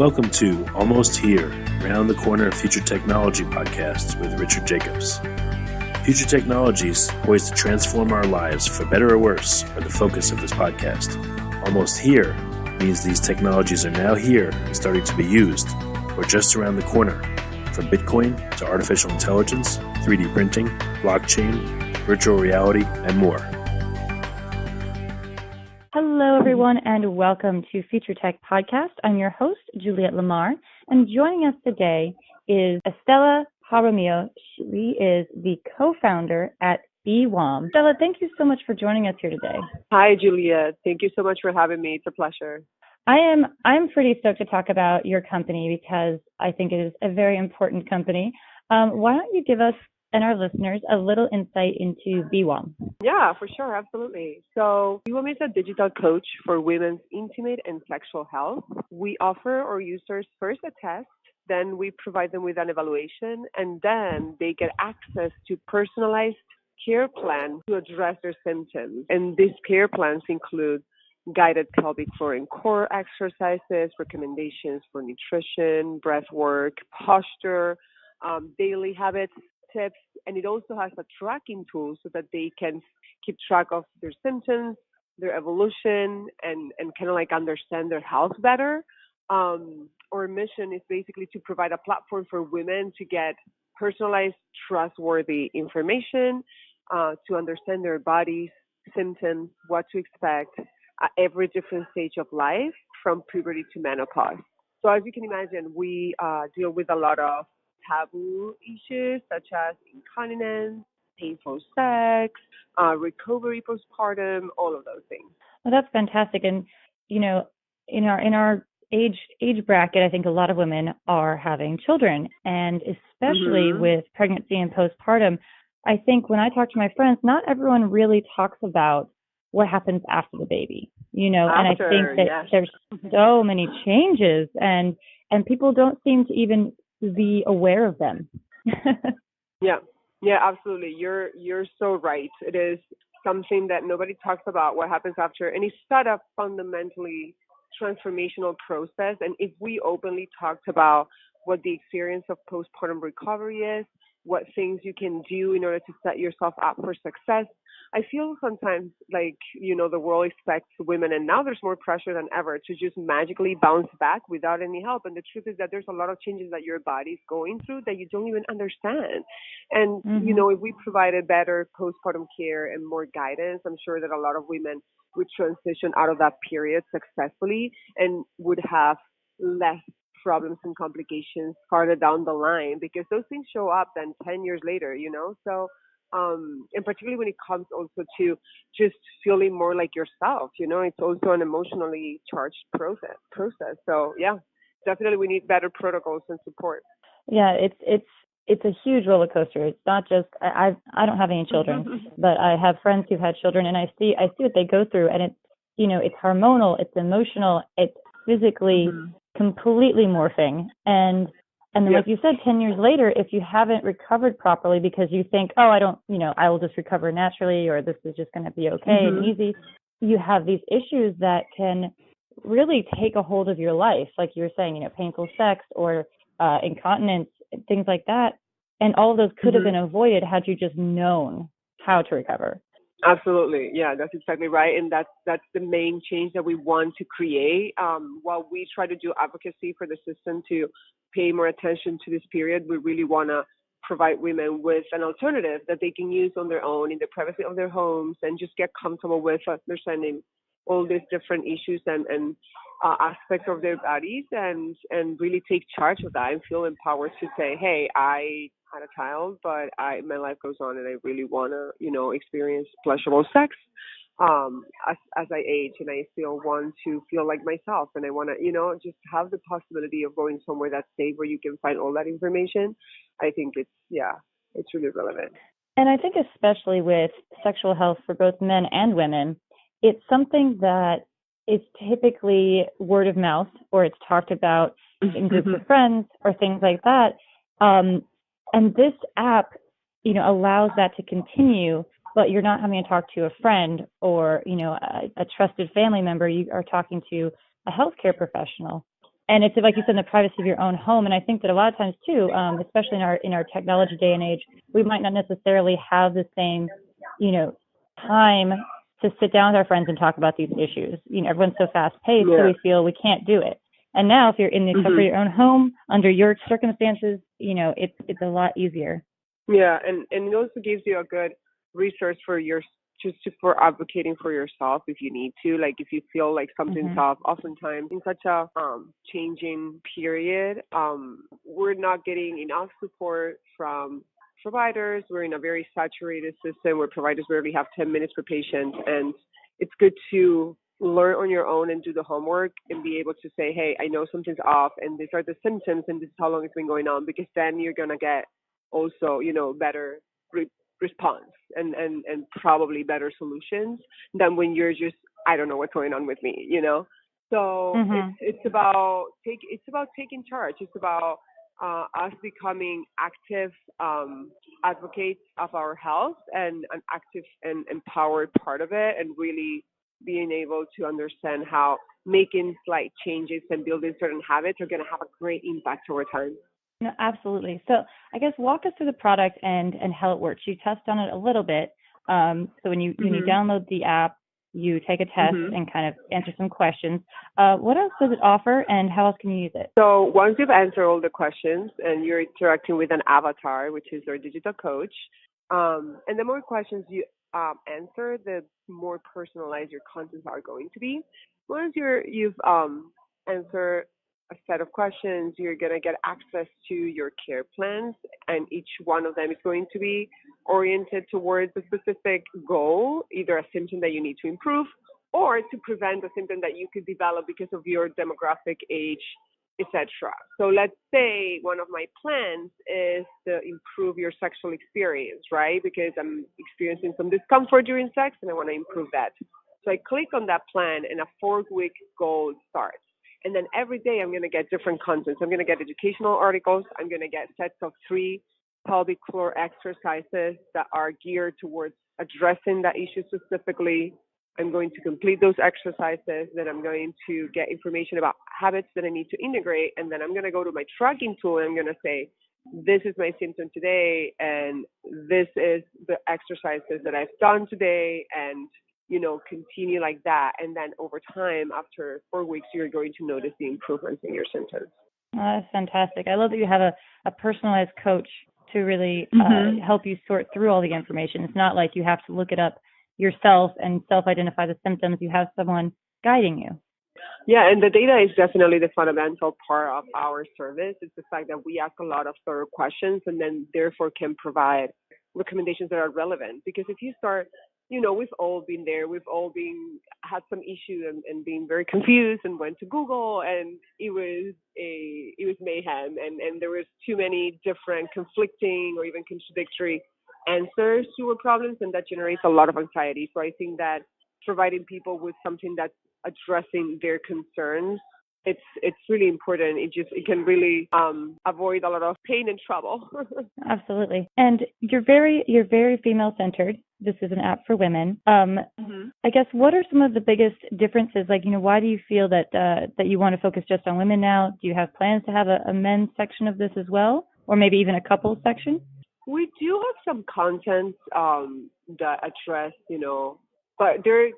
Welcome to Almost Here, Round the Corner Future Technology podcast with Richard Jacobs. Future technologies poised to transform our lives for better or worse are the focus of this podcast. Almost here means these technologies are now here and starting to be used, or just around the corner, from Bitcoin to artificial intelligence, 3D printing, blockchain, virtual reality, and more. Hello, everyone, and welcome to Future Tech Podcast. I'm your host, Juliette Lamar, and joining us today is Estrella Jaramillo. She is the co-founder at B-Wom. Estrella, thank you so much for joining us here today. Hi, Juliette. Thank you so much for having me. It's a pleasure. I'm pretty stoked to talk about your company because I think it is a very important company. Why don't you give us and our listeners a little insight into B-Wom? Yeah, for sure. Absolutely. So B-Wom is a digital coach for women's intimate and sexual health. We offer our users first a test, then we provide them with an evaluation, and then they get access to personalized care plan to address their symptoms. And these care plans include guided pelvic floor and core exercises, recommendations for nutrition, breath work, posture, daily habits, tips, and it also has a tracking tool so that they can keep track of their symptoms, their evolution, and kind of like understand their health better. Our mission is basically to provide a platform for women to get personalized, trustworthy information, to understand their bodies, symptoms, what to expect at every different stage of life, from puberty to menopause. So as you can imagine, we deal with a lot of taboo issues such as incontinence, painful sex, recovery postpartum, all of those things. Well, that's fantastic. And, you know, in our age bracket, I think a lot of women are having children, and especially with pregnancy and postpartum, I think when I talk to my friends, not everyone really talks about what happens after the baby, and I think that there's so many changes and people don't seem to even be aware of them. Yeah, absolutely. You're so right. It is something that nobody talks about, what happens after, and it's not a fundamentally transformational process. And if we openly talked about what the experience of postpartum recovery is, what things you can do in order to set yourself up for success, I feel sometimes like, the world expects women, and now there's more pressure than ever, to just magically bounce back without any help. And the truth is that there's a lot of changes that your body's going through that you don't even understand. And, if we provided better postpartum care and more guidance, I'm sure that a lot of women would transition out of that period successfully and would have less problems and complications farther down the line, because those things show up then 10 years later, So, and particularly when it comes also to just feeling more like yourself, it's also an emotionally charged process. So yeah, definitely we need better protocols and support. Yeah, it's a huge roller coaster. It's not just I don't have any children, but I have friends who've had children, and I see what they go through, and it's it's hormonal, it's emotional, it's physically completely morphing, and then like you said, 10 years later, if you haven't recovered properly because you think, I will just recover naturally, or this is just going to be okay and easy, you have these issues that can really take a hold of your life, like you were saying, painful sex or incontinence, things like that, and all of those could have been avoided had you just known how to recover. Absolutely. Yeah, that's exactly right. And that's the main change that we want to create. While we try to do advocacy for the system to pay more attention to this period, we really want to provide women with an alternative that they can use on their own in the privacy of their homes and just get comfortable with understanding all these different issues and aspects of their bodies and really take charge of that and feel empowered to say, hey, I had a child, but my life goes on and I really want to, experience pleasurable sex as I age, and I still want to feel like myself, and I want to, just have the possibility of going somewhere that's safe where you can find all that information. I think it's really relevant. And I think especially with sexual health for both men and women, it's something that is typically word of mouth, or it's talked about in groups of friends or things like that. And this app, allows that to continue, but you're not having to talk to a friend or, a trusted family member. You are talking to a healthcare professional. and it's like you said, in the privacy of your own home. And I think that a lot of times too, especially in our technology day and age, we might not necessarily have the same, time to sit down with our friends and talk about these issues. Everyone's so fast paced, so we feel we can't do it. And now, if you're in the comfort of your own home, under your circumstances, it's a lot easier. Yeah, and it also gives you a good resource for advocating for yourself if you need to. Like if you feel like something's off, oftentimes in such a changing period, we're not getting enough support from providers. We're in a very saturated system where providers rarely have 10 minutes per patient, and it's good to learn on your own and do the homework and be able to say, hey, I know something's off and these are the symptoms and this is how long it's been going on, because then you're going to get also, better response and probably better solutions than when you're just, I don't know what's going on with me, So it's about taking charge. It's about us becoming active advocates of our health and an active and empowered part of it, and really being able to understand how making slight changes and building certain habits are going to have a great impact over time. No, absolutely. So I guess walk us through the product and how it works. You touched on it a little bit. So when you download the app, you take a test and kind of answer some questions. What else does it offer, and how else can you use it? So once you've answered all the questions and you're interacting with an avatar, which is our digital coach, and the more questions you answer, the more personalized your contents are going to be. Once you've answered a set of questions, you're going to get access to your care plans, and each one of them is going to be oriented towards a specific goal, either a symptom that you need to improve or to prevent a symptom that you could develop because of your demographic, age, etc. So let's say one of my plans is to improve your sexual experience, right? Because I'm experiencing some discomfort during sex and I want to improve that. So I click on that plan and a 4-week goal starts. And then every day I'm going to get different contents. I'm going to get educational articles. I'm going to get sets of 3 pelvic floor exercises that are geared towards addressing that issue specifically. I'm going to complete those exercises. Then I'm going to get information about habits that I need to integrate. And then I'm going to go to my tracking tool and I'm going to say, this is my symptom today, and this is the exercises that I've done today, and continue like that. And then over time, after 4 weeks, you're going to notice the improvements in your symptoms. Oh, that's fantastic. I love that you have a personalized coach to really help you sort through all the information. It's not like you have to look it up yourself and self-identify the symptoms. You have someone guiding you. Yeah, and the data is definitely the fundamental part of our service. It's the fact that we ask a lot of thorough questions and then therefore can provide recommendations that are relevant. Because if you start, we've all been there. We've all had some issue and being very confused and went to Google, and it was mayhem, and there was too many different conflicting or even contradictory answers to our problems, and that generates a lot of anxiety. So I think that providing people with something that's addressing their concerns, it's really important. It can really avoid a lot of pain and trouble. Absolutely. And you're very female centered. This is an app for women. I guess, what are some of the biggest differences? Like, why do you feel that you want to focus just on women now? Do you have plans to have a men's section of this as well, or maybe even a couples section? We do have some content that address, but they're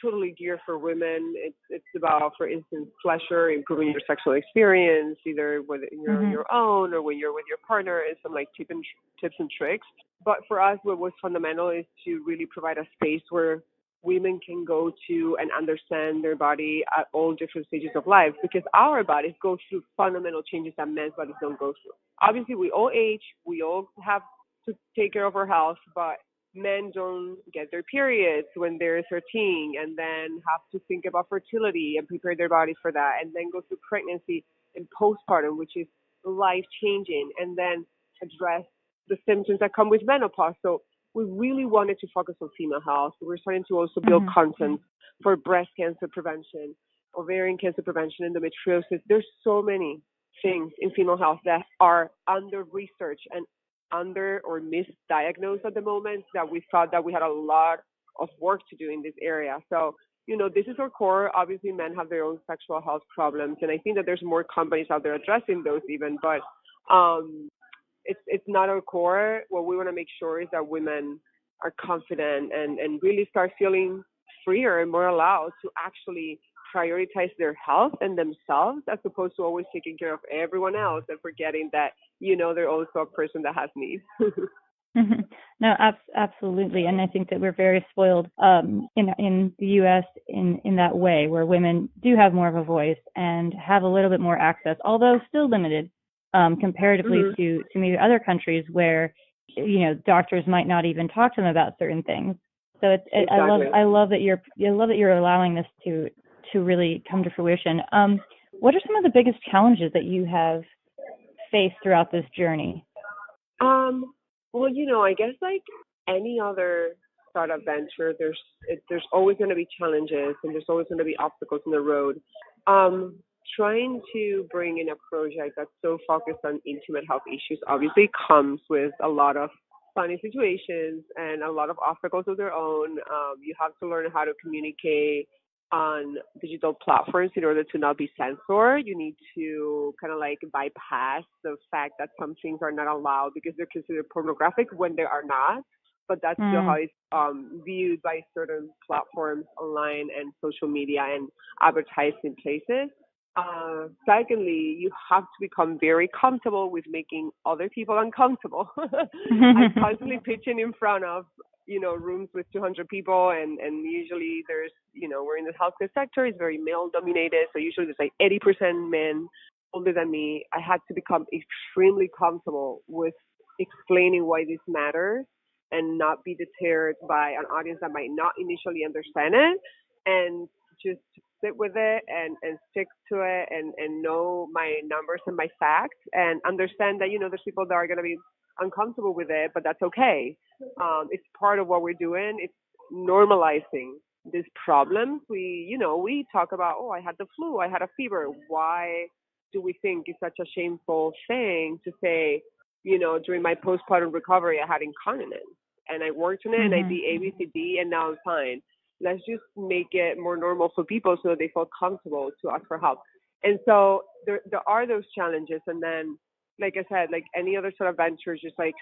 totally geared for women. It's about, for instance, pleasure, improving your sexual experience, either whether you're on your own or when you're with your partner, and some like tips and tricks. But for us, what was fundamental is to really provide a space where women can go to and understand their body at all different stages of life, because our bodies go through fundamental changes that men's bodies don't go through. Obviously, we all age, we all have to take care of our health, but men don't get their periods when they're 13 and then have to think about fertility and prepare their bodies for that, and then go through pregnancy and postpartum, which is life-changing, and then address the symptoms that come with menopause. So we really wanted to focus on female health. So we're starting to also build content for breast cancer prevention, ovarian cancer prevention, endometriosis. There's so many things in female health that are under research and under or misdiagnosed at the moment, that we thought that we had a lot of work to do in this area. So this is our core. Obviously, men have their own sexual health problems, and I think that there's more companies out there addressing those even, but it's not our core. What we want to make sure is that women are confident and really start feeling freer and more allowed to actually prioritize their health and themselves as opposed to always taking care of everyone else and forgetting that, they're also a person that has needs. Mhm. No, absolutely. And I think that we're very spoiled in the U.S. in that way, where women do have more of a voice and have a little bit more access, although still limited comparatively to maybe other countries where doctors might not even talk to them about certain things. So Exactly. I love that you're allowing this to really come to fruition. What are some of the biggest challenges that you have faced throughout this journey? Well, I guess like any other startup venture, there's always going to be challenges and there's always going to be obstacles in the road. Trying to bring in a project that's so focused on intimate health issues obviously comes with a lot of funny situations and a lot of obstacles of their own. You have to learn how to communicate on digital platforms in order to not be censored. You need to kind of like bypass the fact that some things are not allowed because they're considered pornographic when they are not. But that's still how it's viewed by certain platforms online and social media and advertising places. Secondly, you have to become very comfortable with making other people uncomfortable. I'm constantly pitching in front of, rooms with 200 people and usually there's, we're in the healthcare sector, it's very male dominated. So usually there's like 80% men older than me. I had to become extremely comfortable with explaining why this matters and not be deterred by an audience that might not initially understand it and just sit with it and stick to it and know my numbers and my facts and understand that, there's people that are going to be uncomfortable with it, but that's okay. It's part of what we're doing. It's normalizing these problems. We talk about, I had the flu, I had a fever. Why do we think it's such a shameful thing to say, during my postpartum recovery, I had incontinence and I worked on it and I did ABCD and now I'm fine. Let's just make it more normal for people so that they feel comfortable to ask for help. And so there are those challenges. And then, like I said, like any other sort of venture, just like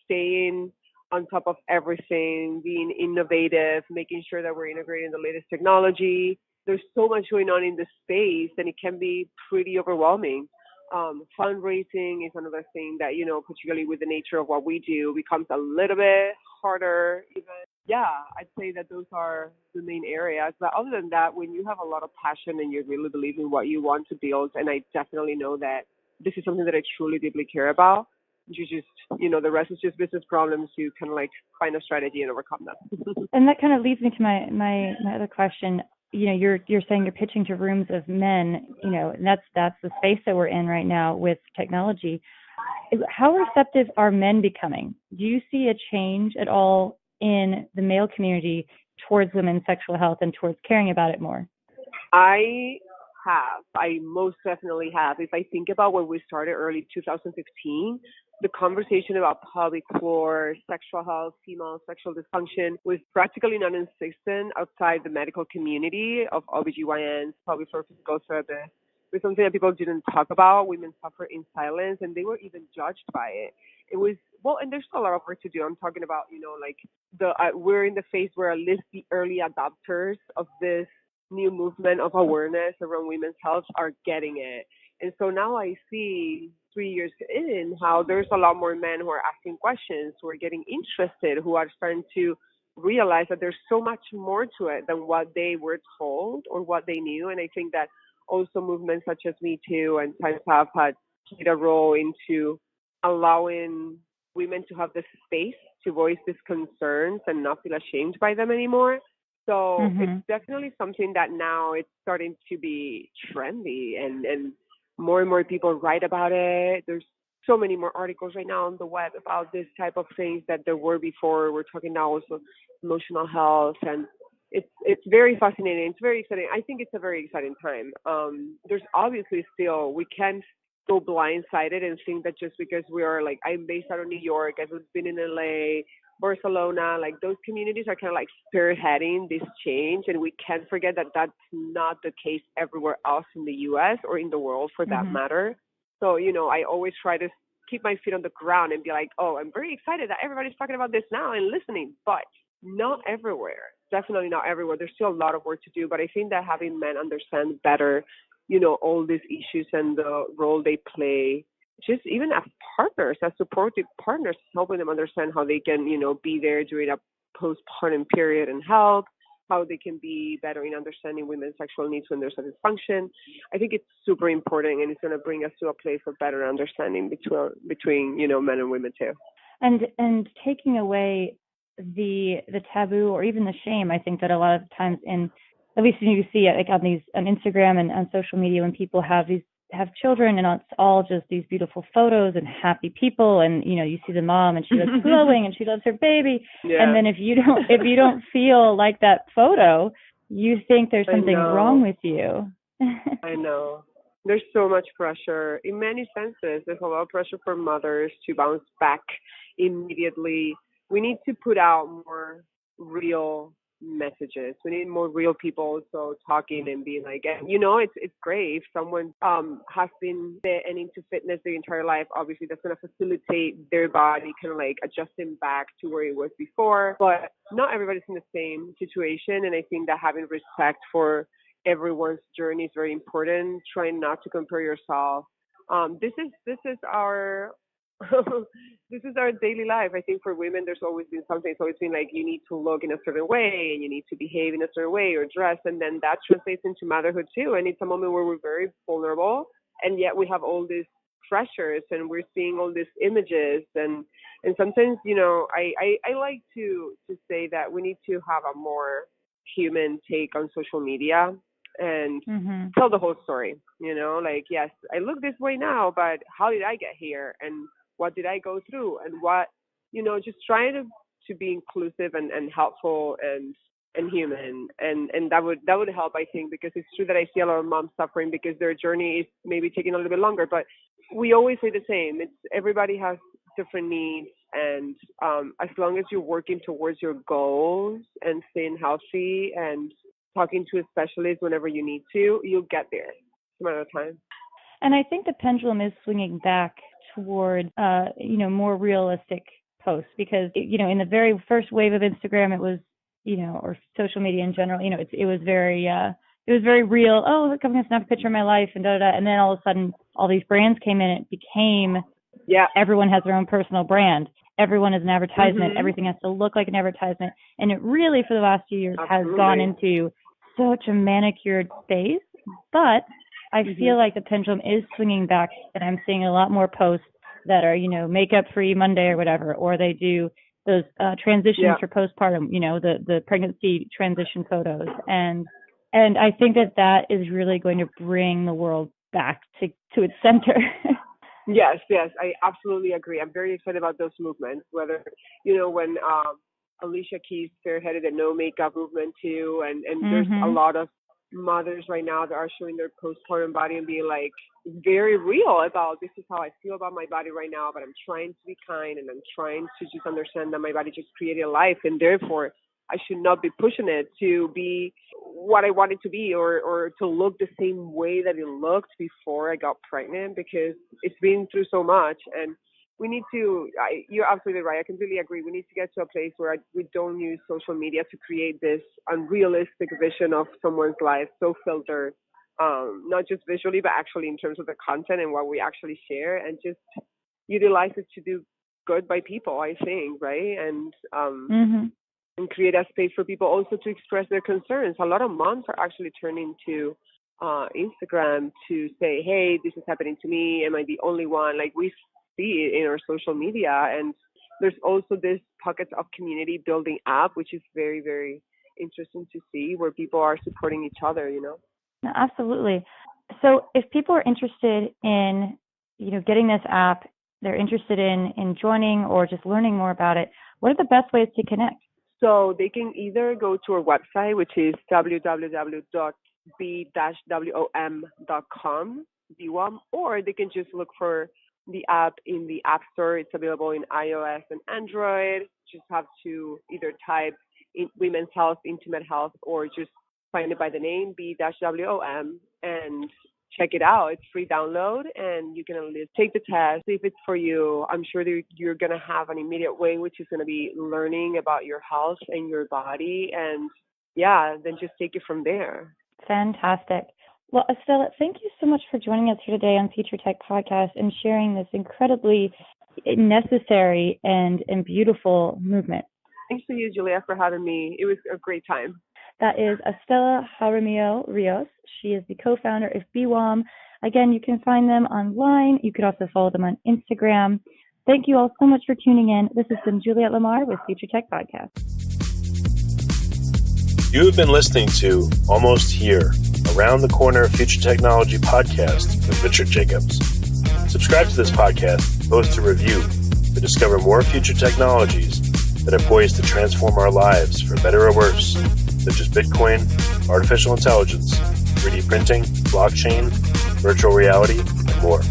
staying on top of everything, being innovative, making sure that we're integrating the latest technology. There's so much going on in the space and it can be pretty overwhelming. Fundraising is another thing that, particularly with the nature of what we do, becomes a little bit harder even. Yeah, I'd say that those are the main areas. But other than that, when you have a lot of passion and you really believe in what you want to build, and I definitely know that this is something that I truly deeply care about, you just, the rest is just business problems. You kind of like find a strategy and overcome them. And that kind of leads me to my other question. You're saying you're pitching to rooms of men, and that's the space that we're in right now with technology. How receptive are men becoming? Do you see a change at all in the male community towards women's sexual health and towards caring about it more? I most definitely have. If I think about when we started early 2015, the conversation about pelvic floor, sexual health, female sexual dysfunction was practically non-existent outside the medical community of OBGYNs, pelvic floor physical therapists. It was something that people didn't talk about. Women suffer in silence, and they were even judged by it. It was, and there's still a lot of work to do. I'm talking about, we're in the phase where at least the early adopters of this new movement of awareness around women's health are getting it. And so now I see 3 years in how there's a lot more men who are asking questions, who are getting interested, who are starting to realize that there's so much more to it than what they were told or what they knew. And I think that also movements such as Me Too and Times Up had played a role into allowing women to have the space to voice these concerns and not feel ashamed by them anymore. So it's definitely something that now it's starting to be trendy and more and more people write about it. There's so many more articles right now on the web about this type of things that there were before. We're talking now also emotional health, and it's very fascinating. It's very exciting. I think it's a very exciting time. There's obviously still, we can't go blindsided and think that just because we are like, I'm based out of New York, I've been in LA, Barcelona, like those communities are kind of like spearheading this change. And we can't forget that that's not the case everywhere else in the US or in the world for that Mm-hmm. matter. So, I always try to keep my feet on the ground and be like, oh, I'm very excited that everybody's talking about this now and listening, but not everywhere. Definitely not everywhere. There's still a lot of work to do, but I think that having men understand better, all these issues and the role they play, just even as partners, as supportive partners, helping them understand how they can, be there during a postpartum period and help, how they can be better in understanding women's sexual needs when there's a dysfunction. I think it's super important, and it's going to bring us to a place of better understanding between men and women too. And taking away the taboo or even the shame. I think that a lot of times, at least you see it like on Instagram and on social media, when people have children, and it's all just these beautiful photos and happy people, and you see the mom and she looks glowing and she loves her baby, and then if you don't feel like that photo, you think there's something wrong with you. I know. There's so much pressure in many senses. There's a lot of pressure for mothers to bounce back immediately. We need to put out more real messages. We need more real people also talking and being like, it's great if someone has been fit and into fitness their entire life. Obviously, that's going to facilitate their body kind of like adjusting back to where it was before. But not everybody's in the same situation, and I think that having respect for everyone's journey is very important. Trying not to compare yourself. This is our this is our daily life. I think for women, there's always been something. It's always been like you need to look in a certain way and you need to behave in a certain way or dress, and then that translates into motherhood too. And it's a moment where we're very vulnerable, and yet we have all these pressures and we're seeing all these images, and sometimes I like to say that we need to have a more human take on social media and tell the whole story. Like, yes, I look this way now, but how did I get here, and what did I go through, and what, just trying to be inclusive and helpful and human, and that would help, I think, because it's true that I see a lot of moms suffering because their journey is maybe taking a little bit longer. But we always say the same: it's everybody has different needs, and as long as you're working towards your goals and staying healthy and talking to a specialist whenever you need to, you'll get there. It's a matter of time. And I think the pendulum is swinging back toward, more realistic posts, because, in the very first wave of Instagram, it was, or social media in general, it was very real. Oh, look, I'm going to snap a picture of my life and da, da, da. And then all of a sudden, all these brands came in. It became, everyone has their own personal brand. Everyone is an advertisement. Everything has to look like an advertisement. And it really, for the last few years, has gone into such a manicured space. But I feel like the pendulum is swinging back, and I'm seeing a lot more posts that are, makeup free Monday or whatever, or they do those transitions for postpartum, the pregnancy transition photos. And I think that is really going to bring the world back to its center. Yes, I absolutely agree. I'm very excited about those movements, whether, when Alicia Keys spearheaded the no makeup movement too, and there's a lot of mothers right now that are showing their postpartum body and being like very real about, this is how I feel about my body right now, but I'm trying to be kind, and I'm trying to just understand that my body just created a life, and therefore I should not be pushing it to be what I want it to be, or to look the same way that it looked before I got pregnant, because it's been through so much. And we need to, you're absolutely right. I completely agree. We need to get to a place where we don't use social media to create this unrealistic vision of someone's life, so filtered, not just visually, but actually in terms of the content and what we actually share, and just utilize it to do good by people, I think, right? And and create a space for people also to express their concerns. A lot of moms are actually turning to Instagram to say, hey, this is happening to me. Am I the only one? Like, we see it in our social media. And there's also this pockets of community building up, which is very, very interesting to see, where people are supporting each other, No, absolutely. So if people are interested in, getting this app, they're interested in joining or just learning more about it, what are the best ways to connect? So they can either go to our website, which is www.b-wom.com, BWom, or they can just look for the app in the App Store. It's available in iOS and Android. just have to either type in women's health, intimate health, or just find it by the name B-WOM and check it out. It's free download, and you can at least take the test, see if it's for you. I'm sure that you're going to have an immediate way, which is going to be learning about your health and your body, and then just take it from there. Fantastic. Well, Estrella, thank you so much for joining us here today on Future Tech Podcast and sharing this incredibly necessary and beautiful movement. Thanks to you, Julia, for having me. It was a great time. That is Estrella Jaramillo Ríos. She is the co-founder of B-Wom. Again, you can find them online. You could also follow them on Instagram. Thank you all so much for tuning in. This has been Juliet Lamar with Future Tech Podcast. You have been listening to Almost Here, Around the Corner Future Technology Podcast with Richard Jacobs. Subscribe to this podcast, post a review to discover more future technologies that are poised to transform our lives for better or worse, such as Bitcoin, artificial intelligence, 3D printing, blockchain, virtual reality, and more.